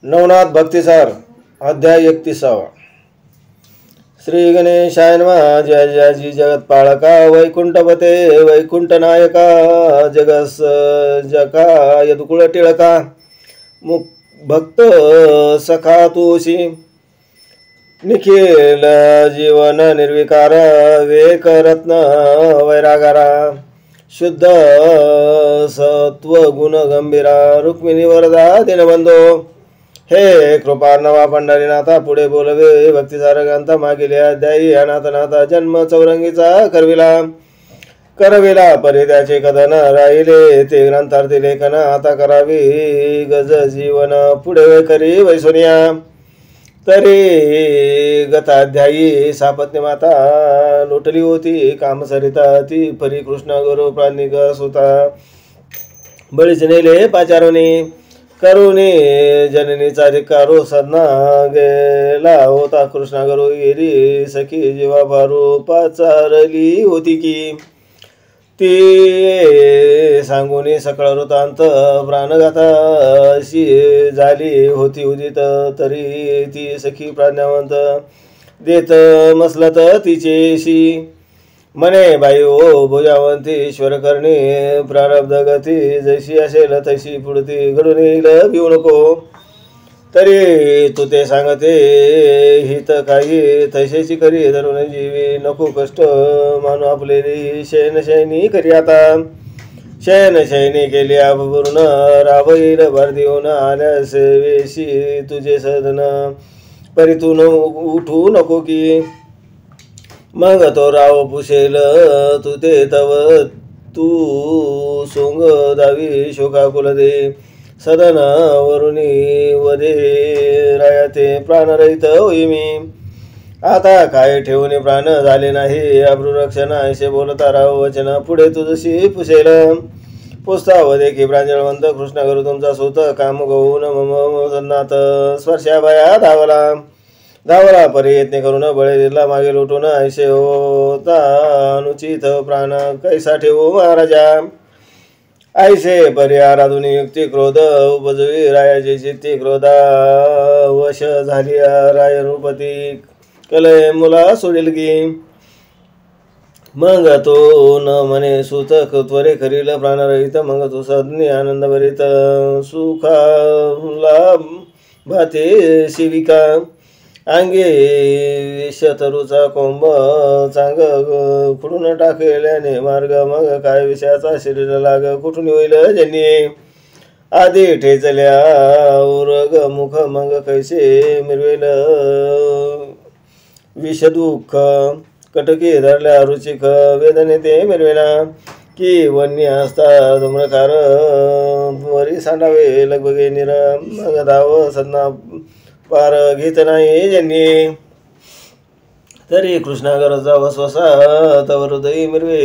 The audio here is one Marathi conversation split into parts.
नवनाथ भक्तिसार अध्याय 31. श्री गणेशाय नमः. जय जयाजी जगत्पाळका वैकुंठपते वैकुंठनायका जगस जका यदुकुळ टिळका मुख भक्त सखा तुशी निखिल जीवन निर्विकार वेक रत्न वैरागारा शुद्ध सत्व गुण गंभीरा रुक्मिणी वरदा दिनबंधो हे कृपार्णवा पंढरीनाथा पुढे बोलवे भक्तिसारकांता मागील अध्यायी अनाथनाथा जन्म चौरंगीचा करविला परी त्याचे कथन राहिले ते ग्रंथार्थी लेखन आता करावी गज जीवन पुढे करी वैसोनिया तरी गताध्यायी सापत्नी माता लोटली होती कामसरिता ती परी कृष्ण गुरु प्राणिक सुता बळीच नेले पाचारोनी करुणी जननीचा धिक्कारो सदना गेला होता कृष्णा गुरु येरी सखी जीवा पारू पाचारली होती की ती सांगून सकळ वृत्तांत प्राणघाता अशी झाली होती उदित तरी ती सखी प्राज्ञावंत देत मसलत तिचेशी मने बाई ओ भुजावंती ईश्वर करणी प्रारब्ध गती जशी असेल तशी पुढती घडून येईल भिवू नको तरी तू ते सांगते हित काही तसेची करी धरून जीवी नको कष्ट मानू आपलेली शयनशयनी करी आता शयनशयनी केली पूर्ण राबईल भर देऊन आल्यास वेशी तुझे सदन परी तू उठू नको की मग तो राव पुशेल तू ते तव तू सोंग दावी शोकाकुल दे सदन वरुणी वदे रायाते प्राणरहित होई मी आता काय ठेवून प्राण झाले नाही अब्रुरक्षण ऐसे बोलता राव वचन पुढे तुझशी पुसेल पुसता वदे की प्रांजळवंत कृष्ण गुरु तुमचा सूत काम गौन मम सन्नाथ स्पर्शाभया धावला परी यत्न करून बळे दिला मागे लुटून ऐसे होता अनुचित प्राण कैसा ठेवू महाराजा ऐसे परी आराधून युक्ती क्रोध उपजवी रायाची चित्ती क्रोधा वश झाली राय रूपती कलय मुला सोडील की मग तो न म्हणे सूतक त्वरे करील प्राणरहित मग तो सज्ञ आनंद भरित सुखाला भाते शिविका अंगे शतरूचा कोंब चांग खुडून टाकल्याने मार्ग मग काय विषयाचा शरीर लाग कुठून होईल ज्यांनी आधी ठेचल्या उरग मुख मग कैसे मिरवेल विषदुःख कटकी धरल्या रुचिक वेदने ते मिरवेना की वन्य असता धुम्रकार वरी सांडावे लगबगे निर मग धाव सदना पार घेत नाही ज्यांनी तरी कृष्णा गरजा वसवसा तव हृदय मिरवे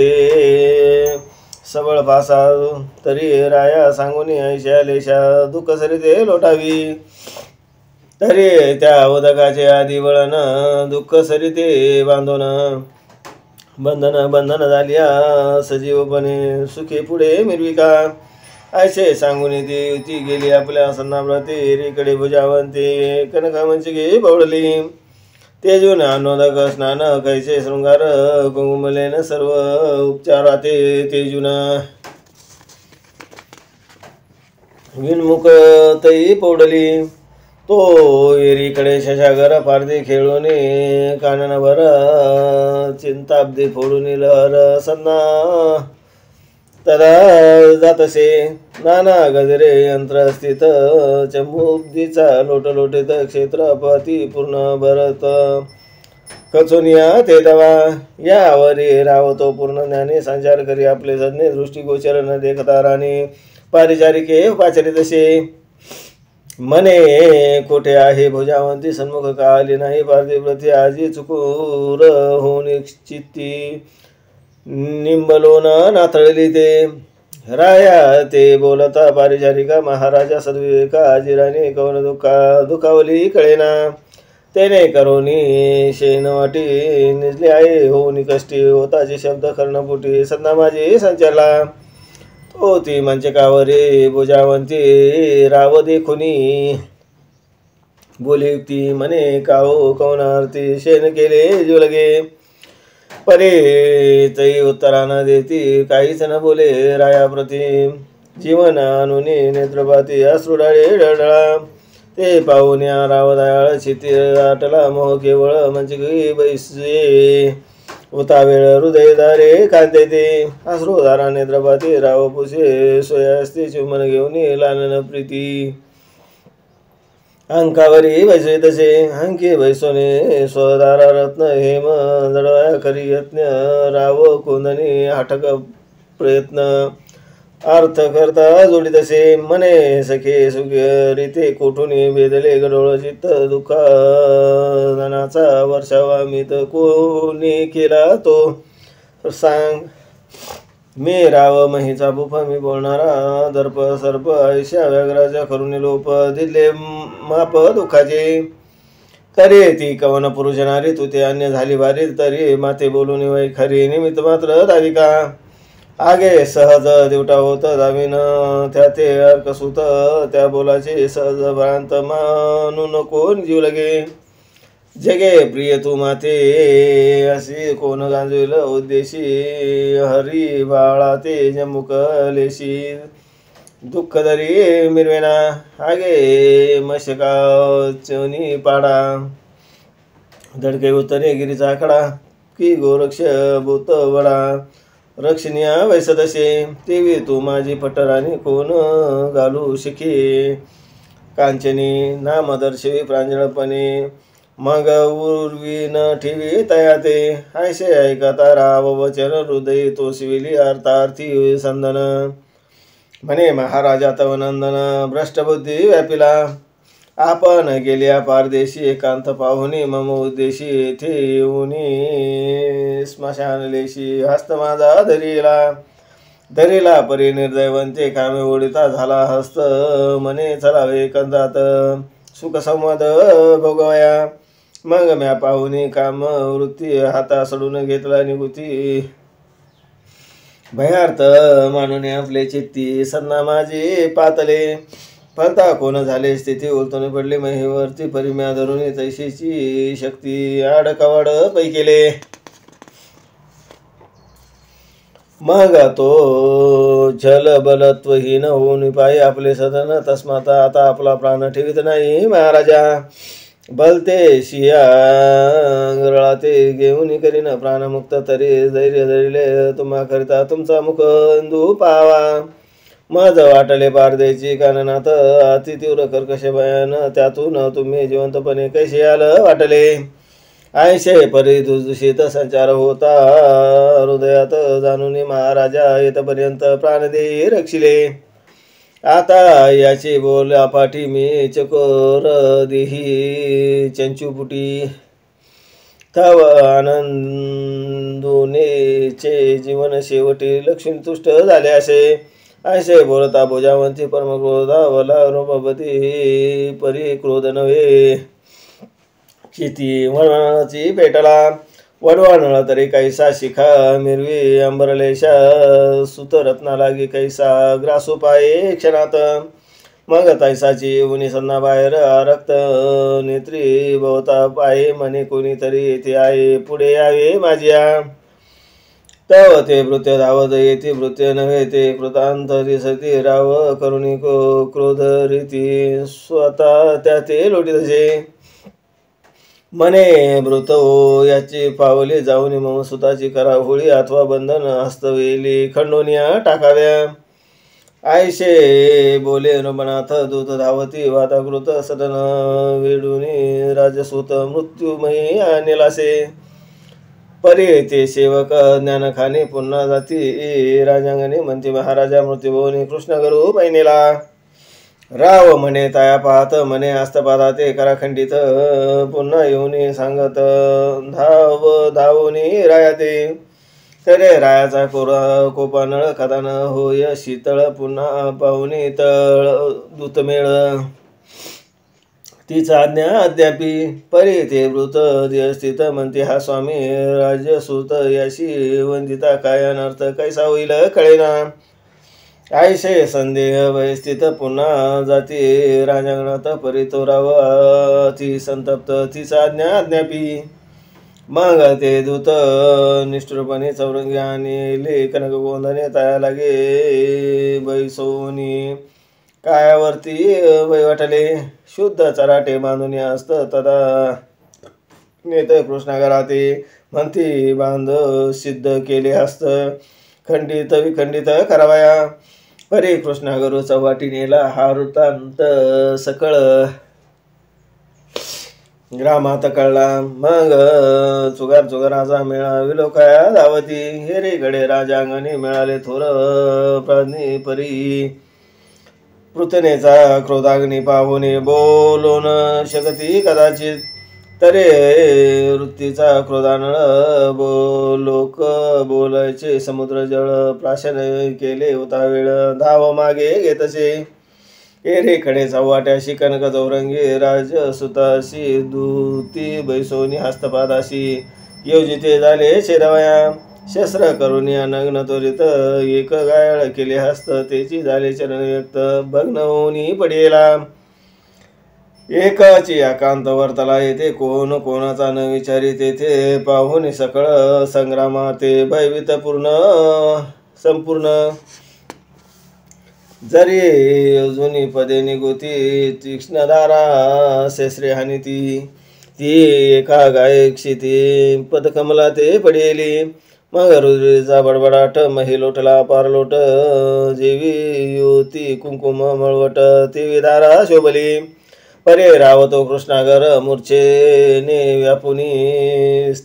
सबळ पासा तरी राया सांगून ऐशा लेशा दुःख सरिते लोटावी तरी त्या उदकाचे आधी वळण दुःख सरिते बांधून बंधन झाल्या सजीवपणे सुखी पुढे मिरविका ऐसे सांगून ती गेली आपल्या सन्नाव्रते रेकडे भुजावंती कनक मंचिके पवडली तेजून अन्नोदक स्नान कैसे शृंगार कुंकुमलेन सर्व उपचाराते तेजून विनमुख तई पवडली तो एरीकडे शशागर पारदी खेळून काननभर चिंताब्दी फोडून लहर सन्ना तदा जातसे नाना गजरे यंत्र स्थित चंबुब्दीचा लोटलोटित क्षेत्रपती पूर्ण भरत खचोनिया ते तवा यावरी रावतो पूर्ण ज्ञाने संचार करी आपले सज्ञे दृष्टिगोचर न देखता राणी पारिचारिके पाचरी तसे मने कोठे आहे भुजावंती सन्मुख का आली नाही पार्थिप्रती आजी चुकूर होऊन चित्ती निंबलोन नाथळली ते राया ते बोलता पारिचारिका महाराजा सद्विवेका आजीराने कवन दुखावली कळेना तेने करोनी शेन वाटी निजले आहे होऊन कष्टी होताचे शब्द कर्णपुटी सन्ना माझी संचारला तो ती मंचकावरी भुजावंती राव देखुनी बोले युक्ती म्हणे काहो कवनार्थी शेण केले जुलगे. परे तई उत्तरानं देती काहीच न बोले रायाप्रती. जीवन अनुनी नेत्रपाती अश्रुडाळे डळडळा. ते पाहून या रावदयाळ चिती आटला मोह केवळ मंचिकी बैसे. होता वेळ हृदयदारे कांते ते अश्रुधारा नेत्रपाती राव पुसे सोयास्ते चुंबन घेऊन लालन प्रीती. अंकावरी बैसे तसे अंकी बैसोने स्वदारा रत्न हेम जडवाया करी यत्न राव कोंदणी हटक प्रयत्न. अर्थ करता जोडी तसे मने सखे सुखे रीते कोठून बेदले गडोळ चित्त दुःखाचा वर्षावा मित कोणी केला तो सांग. मी राव महीचा बुफ मी बोलणारा दर्प सर्प आयुष्या व्याघ्राच्या करुणी लोप दिले माप दुःखाचे. तरी ती कवन पुरुष नारी तू ते अन्य झाली भारी तरी माते बोलून वै खरी निमित्त मात्र दाविका. आगे सहज देवटा होत दाविन त्या ते अर्कसूत त्या बोलाचे सहज भ्रांत मानून कोण जीव लगे. जगे प्रिय तू माते असे कोण गांजविल उद्देशी हरी बाळा ते जमुकलेशी. दुःख दरी मिरवेना आगे मशका चोनी पाडा. धडके उत्तरे गिरीचा आकडा की गोरक्ष भूत वडा. रक्षणीया वैसदशे तेवी तू माझी पटराणी कोण घालू शिके. कांचनी नाम दर्शवी प्रांजळपणे मग उर्वी न ठेवी तयाते. ऐसे ऐकता राव वचन हृदय तोषविली अर्थार्थी संदन. म्हणे महाराजा तव नंदन भ्रष्टबुद्धी व्यापिला. आपण गेल्या पारदेशी एकांत पाहुनी मम उद्देशी येथे येऊनी स्मशानलेशी. हस्त माझा धरीला परी निर्दैवंते कामे ओढिता झाला हस्त म्हणे चलावे कंदात सुख संवाद भोगवया. मग म्या पाहुनी काम वृत्ती हाता सोडून घेतला निवृत्ती. भयार्थ मानून आपले चित्ती सन्ना माझी पातले. फलता कोण झाले स्थिती उलटून पडले महिवरती परिम्या धरून तैशीची शक्ती आडकवाड पै केले. मग तो झल बलत्वहीन होऊन पायी आपले सदन तस्मात आता आपला प्राण ठेवित नाही महाराजा. बलते शिया गरळा ते घेऊन करीन प्राणमुक्त तरी धैर्य धरिले तुम्हा करिता तुमचा मुख इंदू पावा. मज वाटले पारदेची काननात अति तीव्र कर्कश भयान त्यातून तुम्ही जिवंतपणे कैसे आलं वाटले. ऐशे परी दूषित संचार होता हृदयात जाणून महाराजा येतपर्यंत प्राणदेही रक्षिले. आता याचे बोल अपाठी मी चकोर देही चंचुपुटी. तव आनंदुनेचे जीवन शेवटी लक्ष्मी तुष्ट झाले असे. ऐसे बोलता भुजावंती परमक्रोधावला रूपवती परी क्रोध नव्हे. क्षिती वळणाची पेटला वडवाणळ तरी कैसा शिखा मिरवी अंबरलेशा सुतरत्ना लागी कैसा ग्रासू पाये क्षणात. मग तैसाची उनी सन्ना बाहेर रक्त नेत्री भवता पाये म्हणे कोणीतरी येथे आहे पुढे यावे माझ्या. तव ते भृत्य धावत येते भृत्य नव्हे ते कृतांत दिसती राव करुणी क्रोध रीती स्वतः त्या ते लोटीतसे. म्हणे मृत हो याची पावले जाऊन मम सुताची करा होळी अथवा बंधन हस्तवेली खंडोनिया टाकाव्या. आयशे बोले रमनाथ दूत धावती वाताकृत सदन वेडूनी राजसूत मृत्यूमयी नेलासे. परी ते सेवक ज्ञानखाने पुन्हा जाती राजांगणे म्हणते महाराजा मृत्यूभवनी कृष्ण करू पैनेला. राव म्हणे ताया पाहत म्हणे हस्तपादा ते कराखंडित पुन्हा येऊन सांगत धावूनी राया ते. तरे रायाचा कोपानळ कदान होय शीतळ पुन्हा पाहुणी तळ दूतमेळ. तिचा आज्ञा अद्यापी परी ते वृत स्थित म्हणते हा स्वामी राजसूत याशी वंदिता काय अनर्थ कैसा होईल कळेना. आयशे संदेह भयस्थित पुन्हा जाती राजांगणात परितोराव ती संतप्त तिचा अज्ञापी मग ते दूत निष्ठुरपणे चौरंगी आणि लेखनक गोंधने तया लागे बैसोनी कायावरती वैवाटले शुद्ध चराटे बांधून असत तदा नेत कृष्णागराते म्हणती बांध सिद्ध केले हस्त खंडित विखंडित करावया परे कृष्णागरू चव्हाटी नेला हा वृत्तांत सकळ ग्रामात कळला मग चुगार चुगाराचा मेळा विलोकाया धावती हेरेकडे राजांगणे मिळाले थोर प्राज्ञी परी पृतनेचा क्रोधाग्नी पाहुणे बोलून शकती कदाचित तरे वृत्तीचा क्रोधानळ लोक बोलायचे समुद्र जळ प्राशन केले होता वेळ धाव मागे घेतसे एरेकडे चव्हाट्याशी कनक चौरंगी राजसुताशी दूती बैसोनी हस्तपादाशी योजिते झाले शेरवया शस्त्र करून नग्न त्वरित एक गायळ केले हस्त तेची झाले चरण व्यक्त भग्न होऊनी पडेला एकाची एकांत वर्तला येते कोण कोणाचा न विचारी तेथे पाहून सकळ संग्रामा ते भयभीत पूर्ण संपूर्ण जरी जुनी पदे निगोती तीक्ष्णधारा शस्त्रे हानी ती एका गायक्षी ती पदकमला ते पडेली मग रुद्रीचा बडबडाट मही लोटला पारलोट जेवी युती कुंकुम मळवट ती विधारा शोभली परे रावतो कृष्णागर मूर्छेने व्यापुनी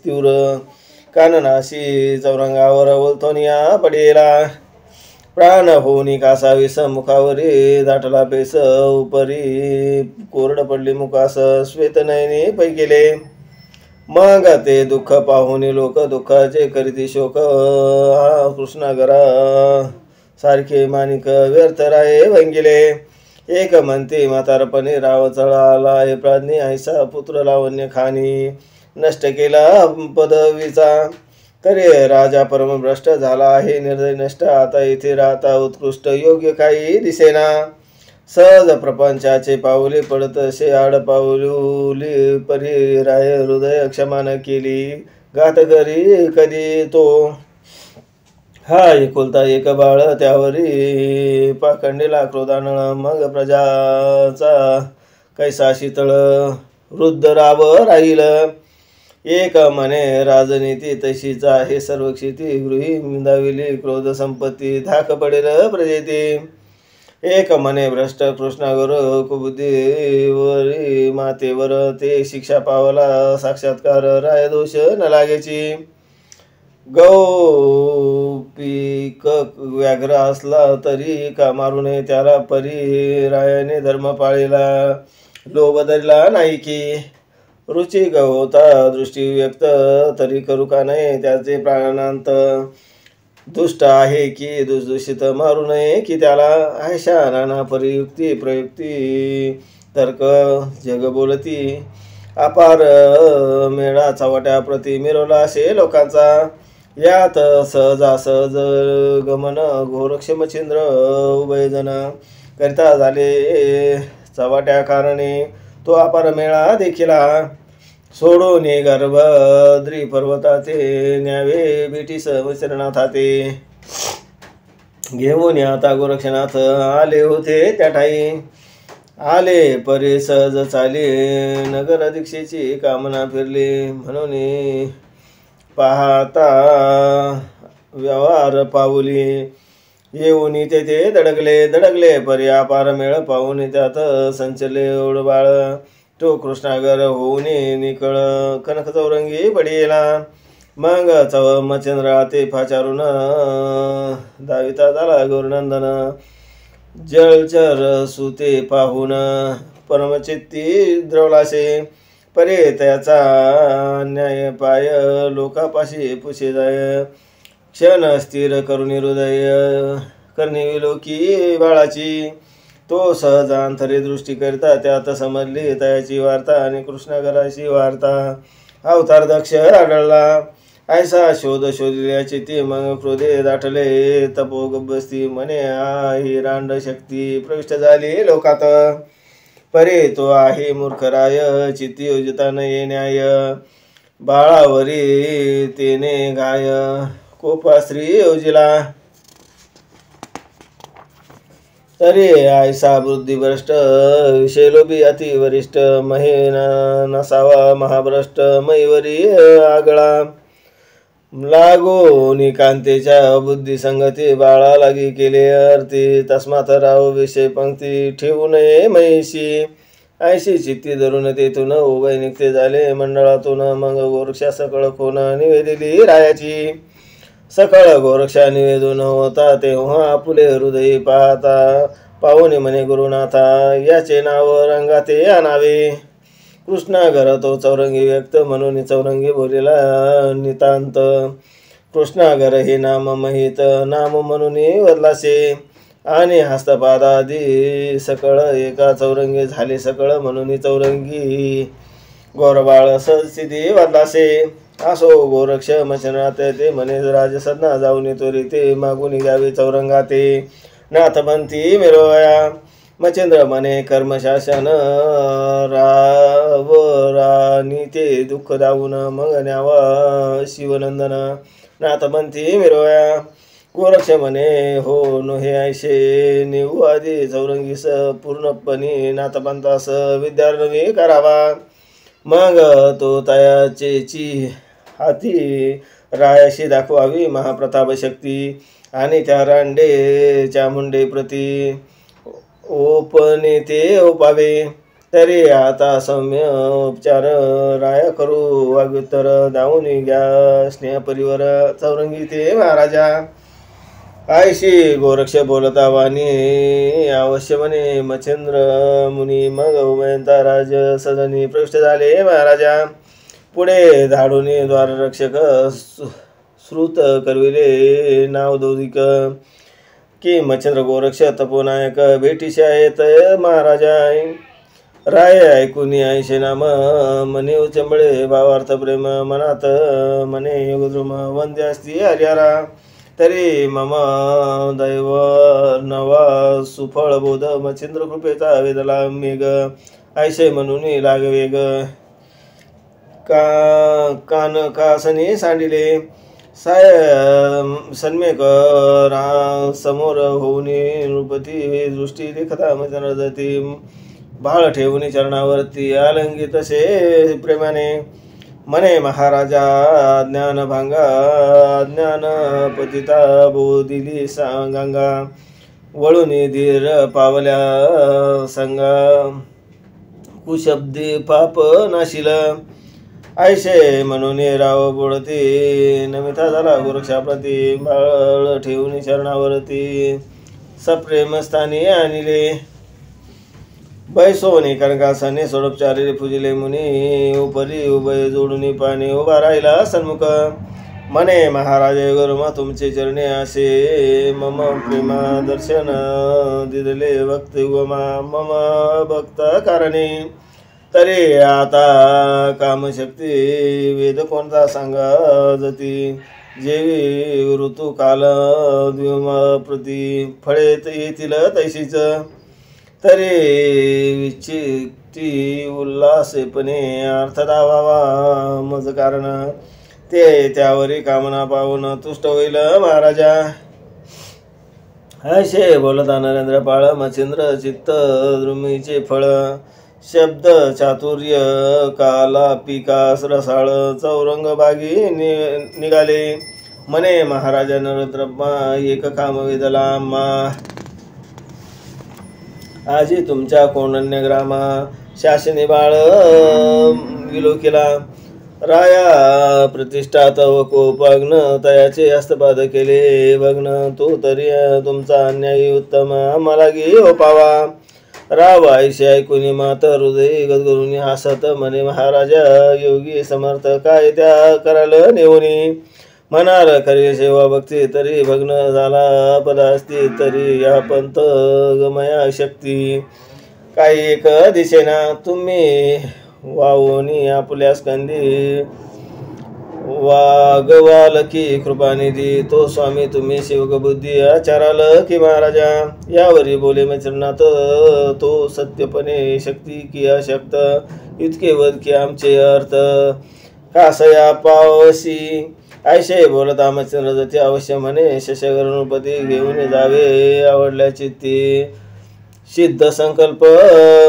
तीव्र काननाशी चौरंगावर बोलतोनिया पडेला प्राण होनी कासावी मुखावरी दाटला पेस उपरी कोरड पडली मुकास श्वेत नयनी पैकेले मग ते दुःख पाहुनी लोक दुःखाचे करीती शोक कृष्णागरा सारखे माणिक व्यर्थ राये भंगिले एक म्हणते म्हातारपणे राव चळाला हे प्राज्ञी ऐसा पुत्र लावण्य खानी नष्ट केला पदवीचा तरी राजा परमभ्रष्ट झाला आहे निर्दय नष्ट आता इथे राहता उत्कृष्ट योग्य काही दिसेना सहज प्रपंचाचे पाऊले पडत असे आड पाऊली परी राय हृदय क्षमान केली घात करी कधी तो हा एकुलता एक बाळ त्यावरी पाखंडीला क्रोधानळ मग प्रजाचा कैसा शीतळ वृद्ध राब राहील एक म्हणे राजनीती तशीच आहे सर्व क्षिती गृही दाविली क्रोध संपत्ती धाक पडेल प्रजेती एक म्हणे भ्रष्ट कृष्णागर कुबुद्धीवरी मातेवर ते शिक्षा पावला साक्षात्कार राय दोष न लागेची गौपिक व्याघ्र असला तरी का मारू नये त्याला परी रायाने धर्म पाळीला लोभ धरला नाही की रुची गवता दृष्टी व्यक्त तरी करू का नाही त्याचे प्राणांत दुष्ट आहे की दुष्दूषित मारू नये की त्याला आयशा नाना परियुक्ती प्रयुक्ती तर्क जग बोलती अपार मेळा चवट्या प्रति मिरवला असे लोकांचा यात सहजासहज गमन घोर क्षमचिंद्र उभयजन करिता झाले चवट्या कारणे तो अपार मेळा देखिला सोडून गर्भद्री पर्वताचे न्यावे बेटीस विचरणात हाते घेऊन आता गोरक्षणात आले होते त्या ठाई आले परी सहज चाले नगर दीक्षेची कामना फिरली म्हणून पाहता व्यवहार पाऊली येऊन तेथे दडगले परी अपार मेळ पाहून त्यात संचले ओढबाळ तो कृष्णागर होऊन निकळ कनक चौरंगी पडेला मग मचंद्रा ते फाचारून दाविता झाला गौरनंदन जलचर सुते पाहून परमचित्ती द्रवलासे परे त्याचा न्याय पाय लोकापाशी पुशे जाय क्षण स्थिर करून हृदय करणी विलोकी बाळाची तो सहजांतरे दृष्टी करता त्यात समजली तयाची वार्ता आणि कृष्णागराची वार्ता अवतार दक्ष आढळला ऐसा शोध शोधल्याची ती मग क्रोधे दाटले तपो गबस्ती म्हणे ही रांड शक्ती प्रविष्ट झाली लोकात परे तो आहे मूर्खराय चित्ती योजिता न न्याय बाळावरी तेने गाय कोपा स्त्री योजिला तरी ऐसा बुद्धिभ्रष्ट विषयलोभी अतिवरिष्ठ महे नसावा महाभ्रष्ट मैवरी आगळा लागो निकांतेच्या बुद्धी संगती बाळा लागी केले अर्थी तस्मात राव विषय पंक्ती ठेवू नये मैशी ऐशी चित्ती धरून तेथून उभय निघते झाले मंडळातून मग गोरक्षा सकळ कोण निवेदिली रायाची सकळ गोरक्षा निवेदून होता तेव्हा आपुले हृदय पाहता पाहुणे म्हणे गुरुनाथा याचे नाव रंगाते आणावे कृष्णागर तो चौरंगी व्यक्त म्हणून चौरंगी बोलेला नितांत कृष्णागर हे नाम महित नाम म्हणून वदलासे आणि हस्तपादादी सकळ एका चौरंगी झाले सकळ म्हणून चौरंगी गोरबाळ सदसिद्धी वदलासे असो गोरक्ष मचनात ते म्हणे राजसन्ना जाऊन त्वरी ते मागून घ्यावे चौरंगाते नाथपंथी मिरवया मच्छिंद्र म्हणे कर्मशासन रावरानी ते दुःख दावून मग न्यावा शिवनंदन नाथपंथी मिरवया गोरक्ष म्हणे हो नो हे ऐशे नेऊ आधी चौरंगीस पूर्णपणे नाथपंथास विद्यार्णवी करावा मग तो तयाचेची हाती रायाशी दाखवावी महाप्रताप शक्ती आणि त्या रांडे चामुंडे प्रती ओपने ते ओपावे तरी आता सौम्य उपचार राया करू वागुत्तर दावून घ्या स्नेहपरीवर चौरंगी ते महाराजा आयशी गोरक्ष बोलता वाणी अवश्य म्हणे मच्छिंद्र मुनी मग उमयंता राज सदनी प्रविष्ट झाले महाराजा पुढे धाडून द्वाररक्षक श्रुत करविले नाव दौदिक की मच्छिंद्र गोरक्ष तपोनायक भेटीशा येत महाराजा राय ऐकून ऐशे नाम मने उचंबळे भावार्थ प्रेम मनात मने योगद्रुम वंद्य असती हरिहरा तरी मम दैव नवा सुफळ बोध मच्छिंद्र कृपेचा वेदला मेघ ऐशे म्हणून लागवेग कान कासनी सांडिले साय सन्मेक समोर होऊन नृपती दृष्टी देखता मच्छिंद्र जाती बाळ ठेवून चरणावरती आलंगी तसे प्रेमाने म्हणे महाराजा ज्ञानभांगा ज्ञान पतिता बोधिली गंगा वळून धीर पावल्या संगा कुशब्दी पाप नाशिल ऐशे म्हणून राव बोडती नमिता झाला गोरक्षाप्रती बाळ ठेवून चरणावरती सप्रेम स्थानी आणले बैसोनी कनकासने सोडोपचारी पूजिले मुनी उपरी उभय जोडून पाणी उभा राहिला सन्मुख म्हणे महाराज गुरुमा तुमचे चरणे असे मम प्रेमा दर्शन दिदले भक्ती उमा मम भक्त कारणे तरी आता कामशक्ती वेद कोणता सांगा जाती जेवी ऋतू काल द्विम प्रती फळे येतील तैशीच तरी विचिती उल्हासेपणे अर्थ दावावा मज कारण ते त्यावरी कामना पाहून तुष्ट होईल महाराजा असे बोलता नरेंद्र पाळ मच्छिंद्र चित्त द्रुमीचे फळ शब्द चातुर्य काला पिकास रसाळ चौरंग बागी निघाले म्हणे महाराजा नरेंद्रमा एक काम वेदला मा आजी तुमच्या कोणन्य ग्रामा शासनी बाळ विलोकिला राया प्रतिष्ठात व कोपग्न तयाचे हस्तपाद केले भग्न तो तरी तुमचा अन्यायी उत्तम आम्हाला गी ओपावा राव आयशी ऐकून मात हृदय गदगरुनी हसत म्हणे महाराजा योगी समर्थ काय त्या कराल नेऊनी मनार खरी सेवा भक्ती तरी भग्न झाला पदास्ती तरी या पंत गमया शक्ती काही एक दिसेना तुम्ही वावोनी आपल्या स्कंदी वागवालकी कृपानिधी तो स्वामी तुम्ही शिवक बुद्धी आचाराल की महाराजा. यावरी बोले मैत्रीनाथ तो सत्यपणे शक्ती की अशक्त इतके वद की आमचे अर्थ कासया पावसी. ऐशे बोलता मैत्रीनाथ जाती अवश्य म्हणे शशगणपती घेऊन जावे आवडल्या चित्ती सिद्ध संकल्प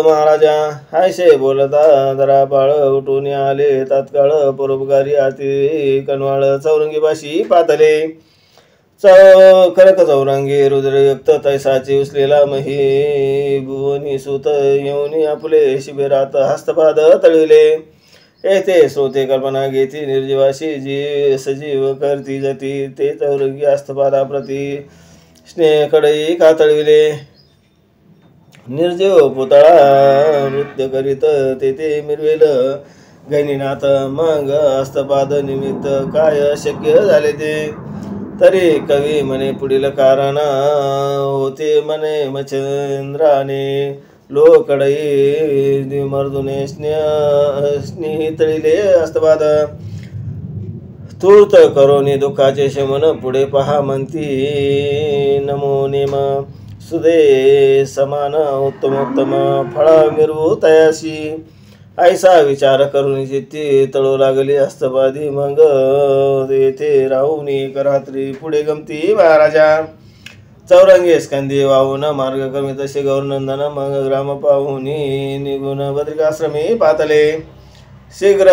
महाराजा. ऐसे बोलता दरापाळ उठून आले तात्काळ परोपकारी अति कनवाळ चौरंगी बाशी पातले करक चौरंगी रुद्रयुक्त तैसाची उचलेला मही भुवनी सुत येऊन आपले शिबिरात हस्तपाद तळविले. येथे श्रोते कल्पना घेती निर्जीवाशी जी सजीव करती जती ते चौरंगी हस्तपादाप्रती स्नेहकडे कातळविले. निर्जीव पुतळा नृत्य करीत तेथे मिरवेल गणिनाथ मग हस्तपाद निमित्त काय शक्य झाले ते. तरी कवी म्हणे पुढील कारण होते म्हणे मच्छिंद्राने लोकडई मर्दुने स्नेहितळिले हस्तपाद तूर्त करोनी दुःखाचे शमन पुढे पहा म्हणती नमो नेम सुदे समान उत्तमोत्तम फळ मिरवू तयाशी. ऐसा विचार करून चित्ती तळू लागली हस्तपादी मग येथे राहून एक रात्री पुढे गमती महाराजा. चौरंगी स्कंदी वाहून मार्ग कमी तसे गौरनंदन मग ग्राम पाहुनी निघून बद्रिकाश्रमी पातले. शीघ्र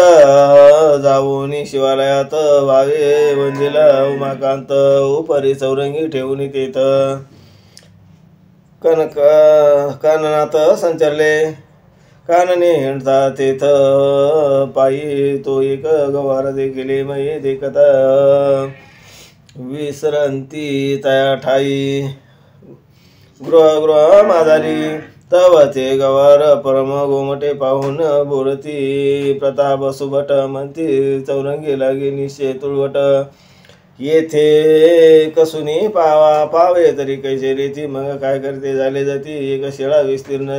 जाऊन शिवालयात वावे वंदिला उमाकांत उपरी चौरंगी ठेवून तेथ काननात संचरले. कानने हिंडता तेथ पायी तो एक गवार देखिले मै देखता विसरंती तया ठाई गृह माझाली. तव ते गवार परम गोमटे पाहून बोलती प्रताप सुभट म्हणती चौरंगी लागे निशे तुळवट. येथे कसुनी पावे तरी कैसे रेती मग काय करते झाले जाती एक शिळा विस्तीर्ण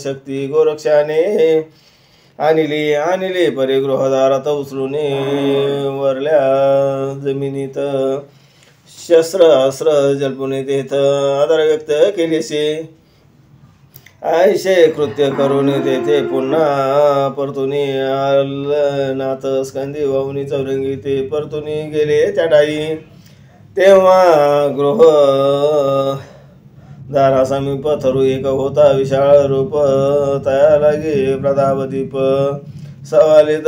शक्ती गोरक्षाने आणली परे गृहदारात उचलून वरल्या जमिनीत शस्त्र अस्त्र जल्पुने तेथ आदर व्यक्त केलेसे. ऐशे कृत्य करून तेथे पुन्हा परतुनी नाथ स्कंदी वाहुनी चौरंगी ते परतुनी गेले त्या ठाई. तेव्हा गृह दारासमीप थरू एक होता विशाळ रूप तया लागे प्रतापदीप सवालित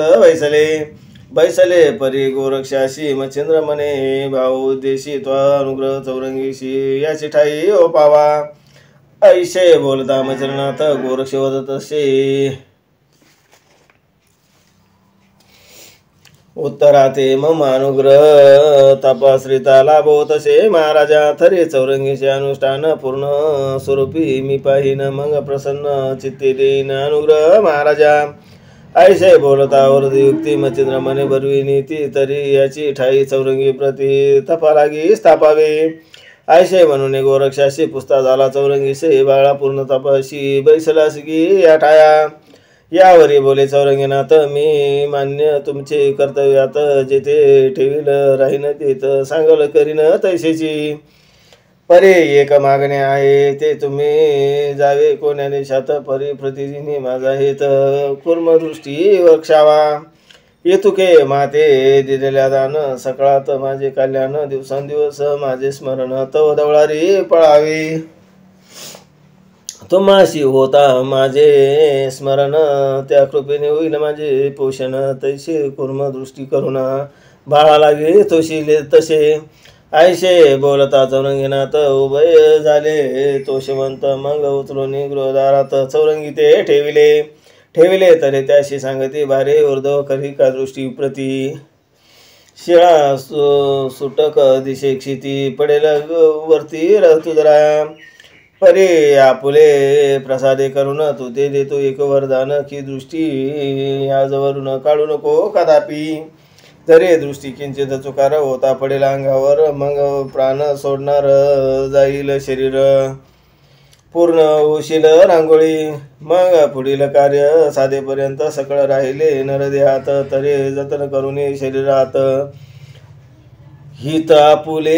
बैसले परी गोरक्षाशी मच्छिंद्र म्हणे भाऊ उद्देशी त्वा अनुग्रह चौरंगीशी याची ठाई ओपावा. ऐशे बोलता मच्छिंद्रनाथ गोरक्ष वदत असे उत्तराते मम अनुग्रह तपाश्रिता लाभो तसे महाराजा. थरे चौरंगीचे अनुष्ठान पूर्ण स्वरूपी मी पाहिन मग प्रसन्न चित्ते देईन अनुग्रह महाराजा. ऐशे बोलता वरदयुक्ती मच्छिंद्र म्हणे बरवी नीती तरी याची ठाई चौरंगी प्रति तपा लागी स्थापावे. ऐशे म्हणून गोरक्षाशी पुसता झाला चौरंगीसे बाळा पूर्ण तपाशी बैसलास की या ठाया. यावरी बोले चौरंगीनाथ मी मान्य तुमचे कर्तव्यात जेथे ठेवील राहीन तेथ सांगल करीन तैसेची. परे एक मागणे आहे ते तुम्ही जावे कोण्या देशात परी प्रतिदिनी माझा हेत कुर्मदृष्टी वक्षावा. येतुके माते दिलेल्या दान सकाळात माझे कल्याण दिवसांदिवस माझे स्मरण तव दवळारी पळावे. तुम्हाशी होता माझे स्मरण त्या कृपेने होईल माझे पोषण तैसे कुर्मदृष्टी करुणा बाळा लागे तोशिले तसे. ऐशे बोलता चौरंगीनाथ उभय झाले तोषवंत मग उचलून गृहदारात चौरंगी ते ठेविले तरी त्याशी सांगती भारे ऊर्ध्व करी का दृष्टी प्रती. शिळा सुटक दिशे क्षिती पडेल वरती तुजरा. परे आपुले प्रसादे करून तू ते देतो एक वरदान की दृष्टी आजवरून काढू नको कदापि. तरी दृष्टी किंचित चुकार होता पडेल अंगावर मग प्राण सोडणार जाईल शरीर. पूर्ण होशील रांगोळी. मग पुढील कार्य साधेपर्यंत सकळ राहिले नरदेहात. तरे जतन करून शरीरात हित आपुले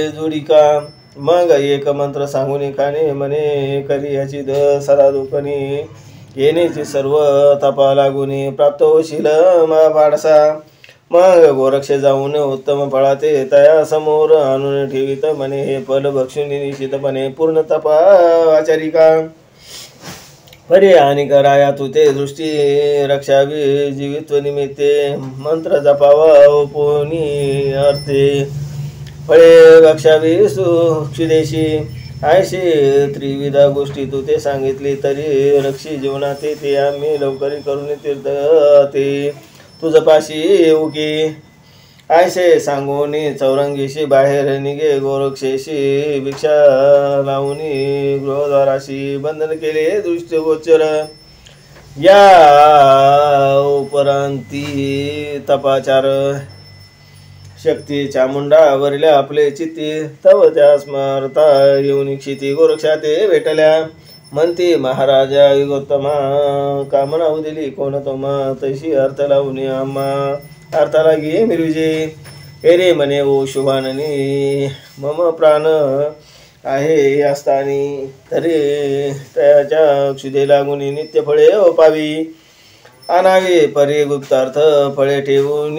जोडिका. मग एक मंत्र सांगून खाणे म्हणे करी याची सरा दुखणी. येण्याची सर्व तपा लागुनी प्राप्त होशील महापाडसा. मग गोरक्ष जाऊन उत्तम फळाते तया समोर आणून ठेवित म्हणे हे फल भक्षुनी निश्चितपणे पूर्ण तपा आचारिका. परे आणि कराया तुते दृष्टी रक्षावी जीवित्व निमित्ते. मंत्र जपावा पोनी अर्थे फळे बक्षावी सुक्षिदेशी. आयशे त्रिविधा गोष्टी तू ते सांगितली तरी रक्षी जीवनाते ते आम्ही लवकरी करून तीर्थ ते तुझ पाशी येऊ की. आयशे सांगोनी चौरंगीशी बाहेर निघे गोरक्षेशी भिक्षा लावूनी गृहद्वाराशी बंधन केले दृष्टिगोचर. या उपरांती तपाचार शक्ती चामुंडावरल्या आपले चित्ती तव त्या स्मरता येऊन क्षिती गोरक्षा ते भेटल्या. म्हणते महाराजा युगोत्तमा कामना दिली कोण तोमा तशी अर्थ लावून आम्हा अर्थाला घे मिरविजे. हे रे म्हणे ओ शुभाननी मम प्राण आहे यास्थानी. तरी त्याच्या क्षुदे लागून नित्य फळे ओपावी. आणावे परी गुप्तार्थ फळे ठेवून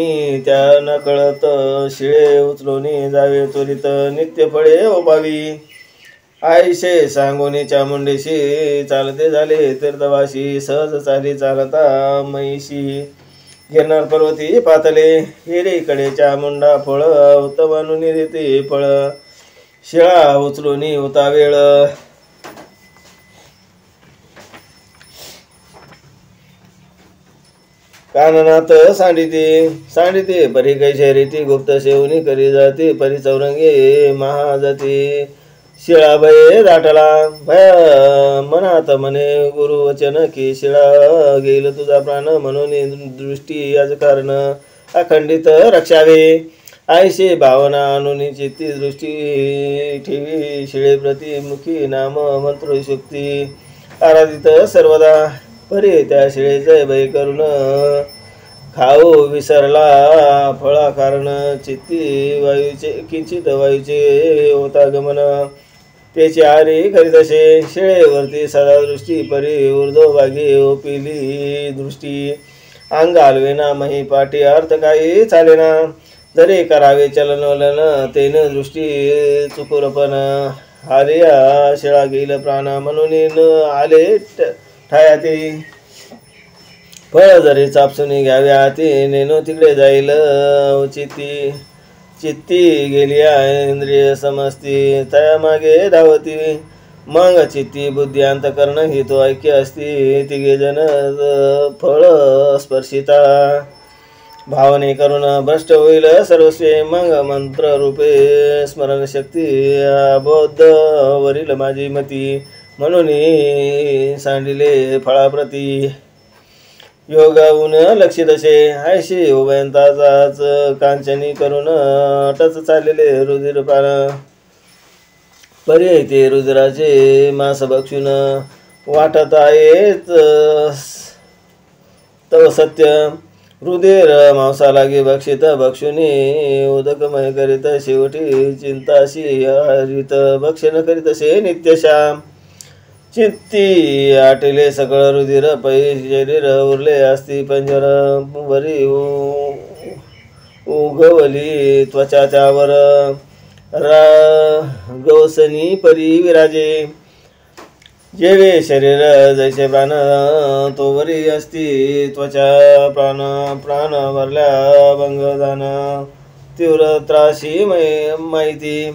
त्या न कळत शिळे उचलून जावे त्वरित नित्य फळे ओपावी. आईशे सांगोनी चामुंडेशी चालते झाले तीर्थवाशी सहज चाली चालता महिषी. गिरनार पर्वती पातले हिरे कडे चामुंडा फळ उत्तम आणून देते फळ. शिळा उचलून होता वेळ काननात सांडिते परी कैशे रीती गुप्त सेवनी करी जाते परी चौरंगे महाजाती. शिळा भये दाटला भया मनात म्हणे गुरुवचन की शिळा गेल तुझा प्राण म्हणून दृष्टी याच कारण अखंडित रक्षावे. आयशे भावना आणून चित्ती दृष्टी ठेवी शिळे प्रति मुखी नाम मंत्र शुक्ती आराधित सर्वदा. परे त्या शिळेचे भय करून खाऊ विसरला फळा कारण चित्ती वायूचे किंचित वायूचे होता गमन. त्याची आरी करीतसे शिळेवरती सदा दृष्टी परी ऊर्ध्वभागी ओपिली दृष्टी. अंग हलवेना मही पाठी अर्थ काही चालेना. जरी करावे चलन वलन तेन दृष्टी चुकुरपण. आलिया शिळा गेल प्राण म्हणून आले ठायाते. फळ जरी चापसुनी घ्यावे हाती नेनो तिकडे जाईल चित्ती. चित्ती गेली इंद्रिय समजती तया मागे धावती. मग चित्ती बुद्धी अंतकरण ही तो ऐक्य असती. तिघे जन फळ स्पर्शिता भावने करून भ्रष्ट होईल सर्वस्वे. मग मंत्र रूपे स्मरण शक्ती अबोध वरील माझी मती म्हणून सांडिले फळाप्रती. योगाहून लक्षित असे आयशी उभयंताचाच कांचनी करून टच चाललेले रुधिर पान. परी ते रुधिराचे मास भक्षून वाटत आहेत तव सत्य. रुधिर मांसा लागे भक्षित भक्षुनी उदकमय करीत शेवटी चिंताशी हरित भक्षण करीत असे नित्यश्याम. चित्ती आटिले सकळ रुधिर पै शरीर उरले असती पंजर. वरी उगवली त्वचा त्यावर गवसनी परी विराजे. जेवे शरीर जैसे प्राण तो वरी असती त्वचा प्राण. प्राण भरल्या भंगदान तीव्र त्रासी माहिती.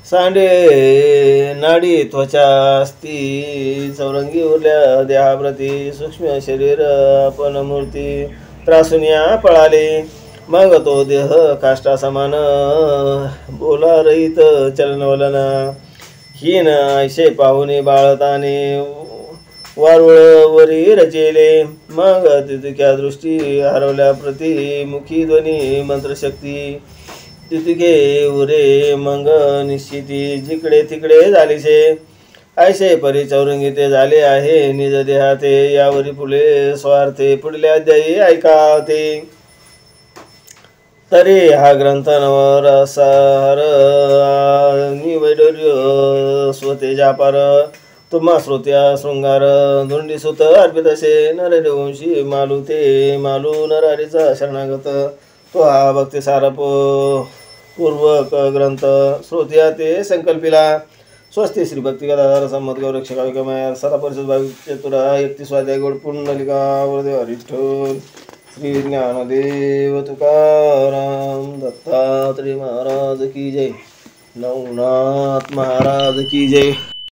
सांडे नाडी त्वचा असती चौरंगी उरल्या देहाप्रती. सूक्ष्म शरीर आपण मूर्ती त्रासुनिया पळाले. मग तो देह काष्टा समान बोला रहित चलनवलन. हीन ऐसे पाहुणे बाळताने वारुळवरी रचेले. मग तितक्या दृष्टी हरवल्या प्रति मुखी ध्वनी मंत्रशक्ती. तितके उरे मग निश्चिती जिकडे तिकडे झालीसे. ऐशे परी चौरंगी ते झाले आहे निज देहाते यावरी फुले स्वार्थे पुढल्या अध्यायी ऐकावते. तरी हा ग्रंथ नवरसार निवैडूर्य स्वतेजापार तुम्हा श्रोत्या शृंगार धुंडीसुत अर्पित असे नरवंशी मालू नरहरीचा शरणागत तो हा भक्तिसार पूर्वक ग्रंथ श्रोत्या ते संकल्पिला. स्वस्ती श्री भक्ती गदाधर संमत गौरक्षकाविकमायर सदा परिषद भाविक चतुरा 31 अध्याय गोड पुंडलिका वरदेव विठ्ठल श्री ज्ञानदेव तुकाराम दत्तात्रेय महाराज की जय. नवनाथ महाराज की जय.